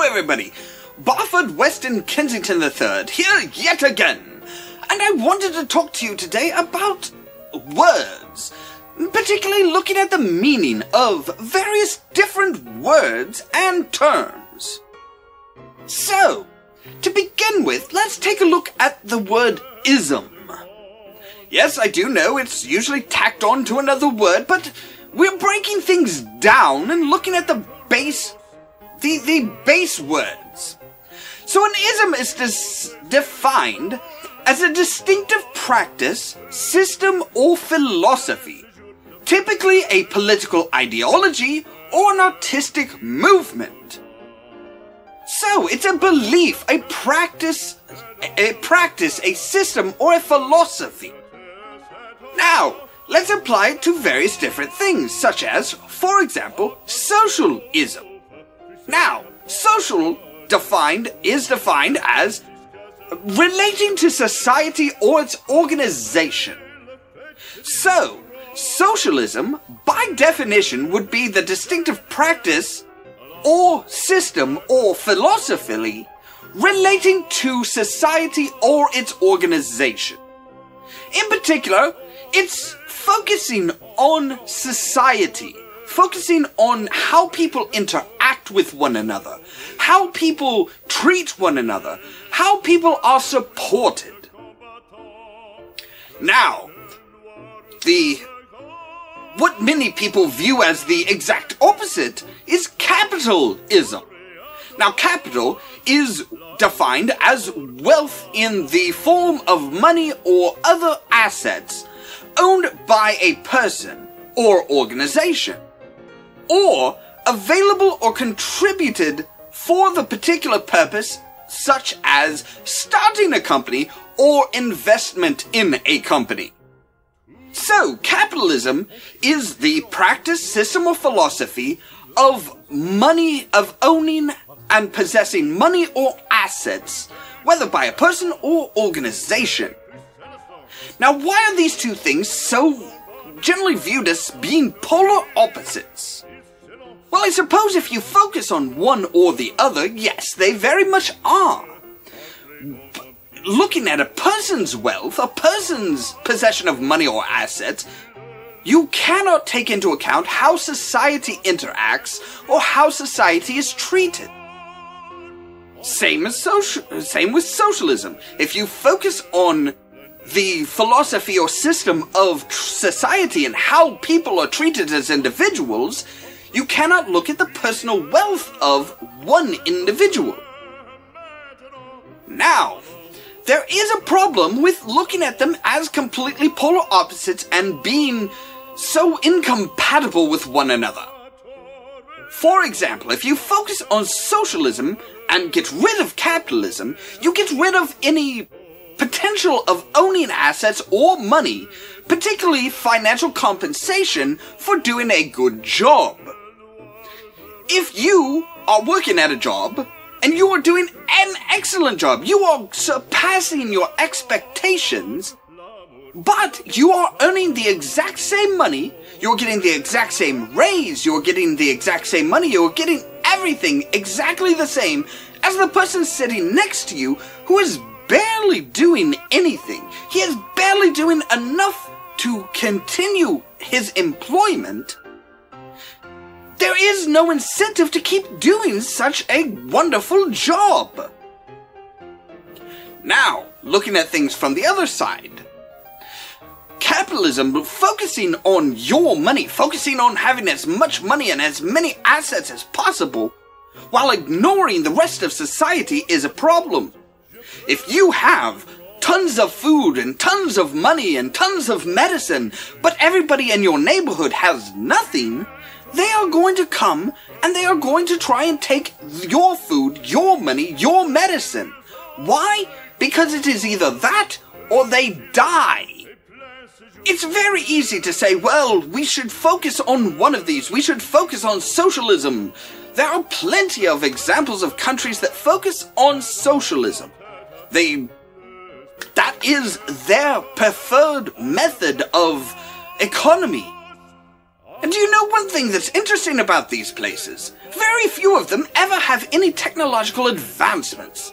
Everybody, Barford, Weston, Kensington III, here yet again, and I wanted to talk to you today about words, particularly looking at the meaning of various different words and terms. So, to begin with, let's take a look at the word ism. Yes, I do know it's usually tacked on to another word, but we're breaking things down and looking at the base words. So an ism is defined as a distinctive practice, system, or philosophy, typically a political ideology or an artistic movement. So it's a belief, a practice, a system, or a philosophy. Now, let's apply it to various different things, such as, for example, socialism. Now, social is defined as relating to society or its organization. So, socialism, by definition, would be the distinctive practice or system or philosophy relating to society or its organization. In particular, it's focusing on society, focusing on how people interact with one another, how people treat one another, how people are supported. Now, what many people view as the exact opposite is capitalism. Now, capital is defined as wealth in the form of money or other assets owned by a person or organization, or available or contributed for the particular purpose, such as starting a company or investment in a company. So, capitalism is the practice, system, or philosophy of owning and possessing money or assets, whether by a person or organization. Now, why are these two things so generally viewed as being polar opposites? Well, I suppose if you focus on one or the other, yes, they very much are. Looking at a person's wealth, a person's possession of money or assets, you cannot take into account how society interacts or how society is treated. Same with socialism. If you focus on the philosophy or system of society and how people are treated as individuals, you cannot look at the personal wealth of one individual. Now, there is a problem with looking at them as completely polar opposites and being so incompatible with one another. For example, if you focus on socialism and get rid of capitalism, you get rid of any potential of owning assets or money, particularly financial compensation for doing a good job. If you are working at a job and you are doing an excellent job, you are surpassing your expectations, but you are earning the exact same money, you're getting the exact same raise, you're getting the exact same money, you're getting everything exactly the same as the person sitting next to you who is barely doing anything. He is barely doing enough to continue his employment. There is no incentive to keep doing such a wonderful job. Now, looking at things from the other side, capitalism, focusing on your money, focusing on having as much money and as many assets as possible, while ignoring the rest of society, is a problem. If you have tons of food and tons of money and tons of medicine, but everybody in your neighborhood has nothing, they are going to come and they are going to try and take your food, your money, your medicine. Why? Because it is either that or they die. It's very easy to say, well, we should focus on one of these. We should focus on socialism. There are plenty of examples of countries that focus on socialism. That is their preferred method of economy. And do you know one thing that's interesting about these places? Very few of them ever have any technological advancements.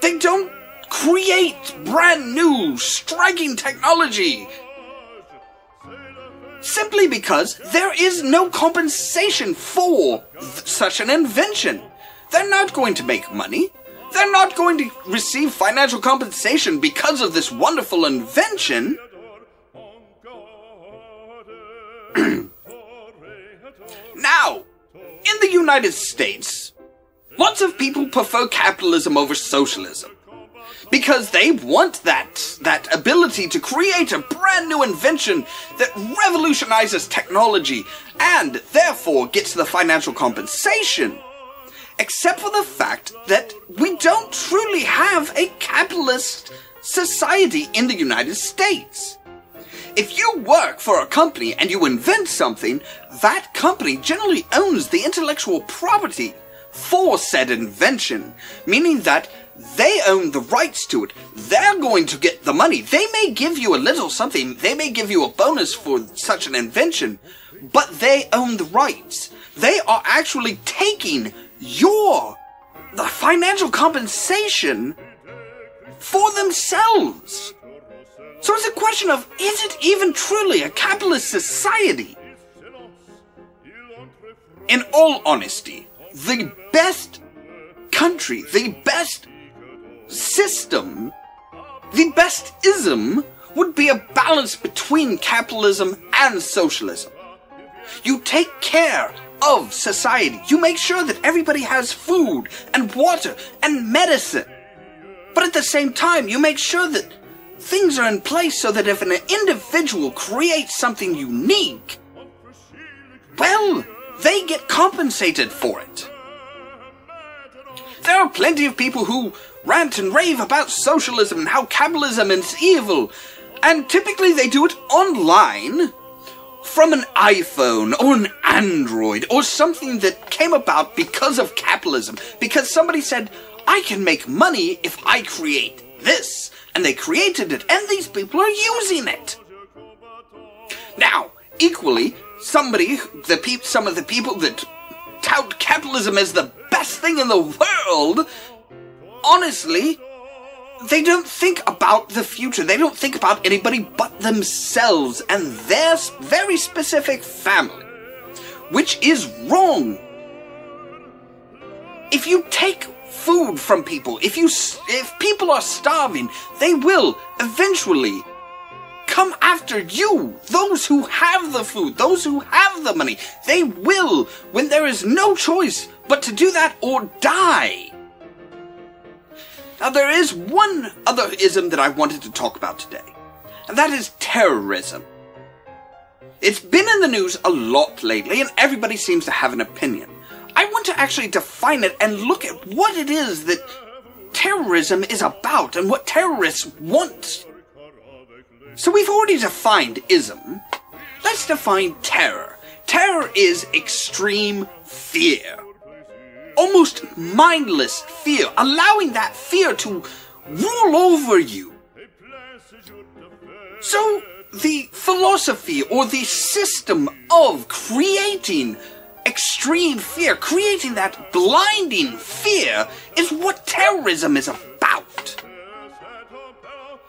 They don't create brand new, striking technology. Simply because there is no compensation for such an invention. They're not going to make money. They're not going to receive financial compensation because of this wonderful invention. Now, in the United States, lots of people prefer capitalism over socialism. Because they want that ability to create a brand new invention that revolutionizes technology and therefore gets the financial compensation. Except for the fact that we don't truly have a capitalist society in the United States. If you work for a company and you invent something, that company generally owns the intellectual property for said invention, meaning that they own the rights to it. They're going to get the money. They may give you a little something. They may give you a bonus for such an invention, but they own the rights. They are actually taking the financial compensation for themselves. So it's a question of, is it even truly a capitalist society? In all honesty, the best country, the best system, the best ism would be a balance between capitalism and socialism. You take care of society. You make sure that everybody has food and water and medicine. But at the same time, you make sure that things are in place so that if an individual creates something unique, well, they get compensated for it. There are plenty of people who rant and rave about socialism and how capitalism is evil, and typically they do it online from an iPhone or an Android or something that came about because of capitalism, because somebody said, I can make money if I create this, and they created it, and these people are using it. Now, equally, some of the people that tout capitalism as the best thing in the world, honestly, they don't think about the future. They don't think about anybody but themselves and their very specific family, which is wrong. If you take food from people, if people are starving, they will eventually come after you. Those who have the food, those who have the money, they will, when there is no choice but to do that or die. Now, there is one other ism that I wanted to talk about today, and that is terrorism. It's been in the news a lot lately, and everybody seems to have an opinion. I want to actually define it and look at what it is that terrorism is about and what terrorists want. So we've already defined ism. Let's define terror. Terror is extreme fear. Almost mindless fear, allowing that fear to rule over you. So, the philosophy or the system of creating extreme fear, creating that blinding fear, is what terrorism is about.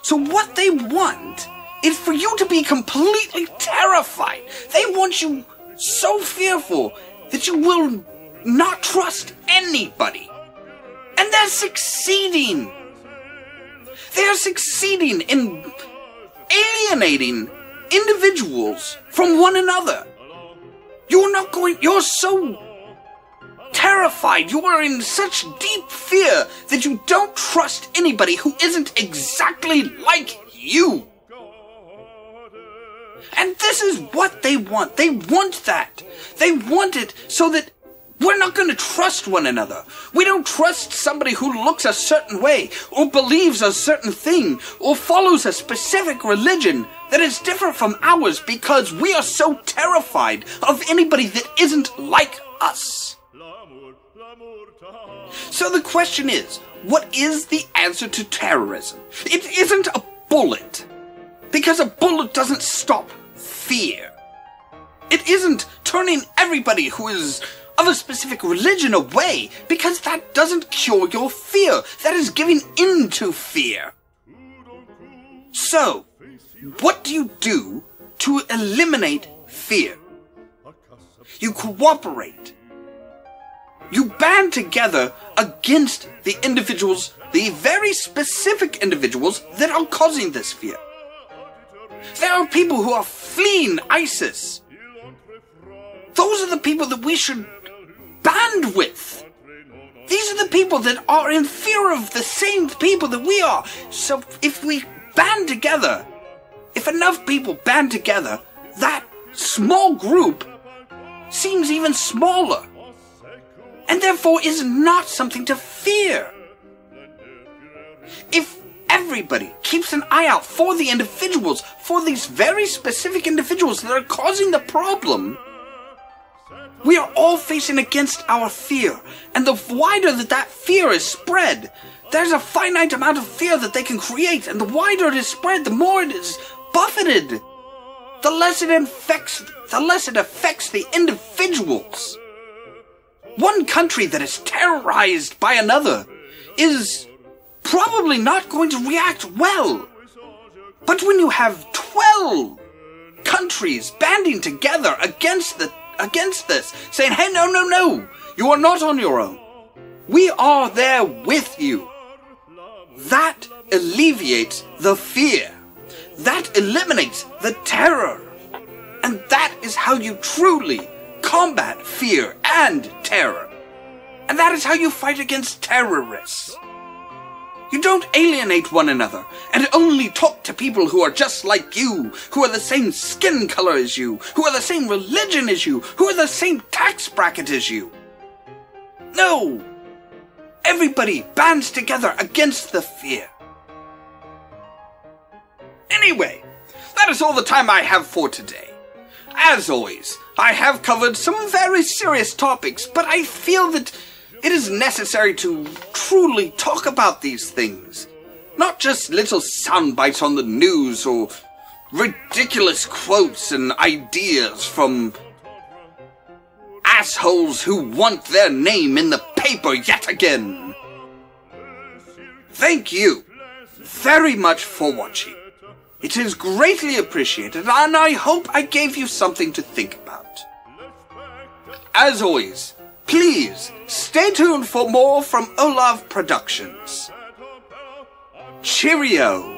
So what they want is for you to be completely terrified. They want you so fearful that you will not trust anybody. And they're succeeding. They're succeeding in alienating individuals from one another. You're so terrified, you are in such deep fear that you don't trust anybody who isn't exactly like you. And this is what they want. They want that. They want it so that We're not going to trust one another. We don't trust somebody who looks a certain way, or believes a certain thing, or follows a specific religion that is different from ours because we are so terrified of anybody that isn't like us. So the question is, what is the answer to terrorism? It isn't a bullet, because a bullet doesn't stop fear. It isn't turning everybody who is of a specific religion away, because that doesn't cure your fear. That is giving in to fear. So, what do you do to eliminate fear? You cooperate. You band together against the individuals, the very specific individuals that are causing this fear. There are people who are fleeing ISIS. Those are the people that we should band with. These are the people that are in fear of the same people that we are. So if we band together, if enough people band together, that small group seems even smaller, and therefore is not something to fear. If everybody keeps an eye out for the individuals, for these very specific individuals that are causing the problem, we are all facing against our fear. And the wider that fear is spread, there's a finite amount of fear that they can create. And the wider it is spread, the more it is buffeted. The less it affects the individuals. One country that is terrorized by another is probably not going to react well. But when you have 12 countries banding together against this, saying, hey, no, you are not on your own. We are there with you. That alleviates the fear. That eliminates the terror. And that is how you truly combat fear and terror. And that is how you fight against terrorists. You don't alienate one another and only talk to people who are just like you, who are the same skin color as you, who are the same religion as you, who are the same tax bracket as you. No! Everybody bands together against the fear. Anyway, that is all the time I have for today. As always, I have covered some very serious topics, but I feel that it is necessary to truly talk about these things. Not just little sound bites on the news or ridiculous quotes and ideas from assholes who want their name in the paper yet again. Thank you very much for watching. It is greatly appreciated, and I hope I gave you something to think about. As always, please stay tuned for more from Ollamh Productions. Cheerio!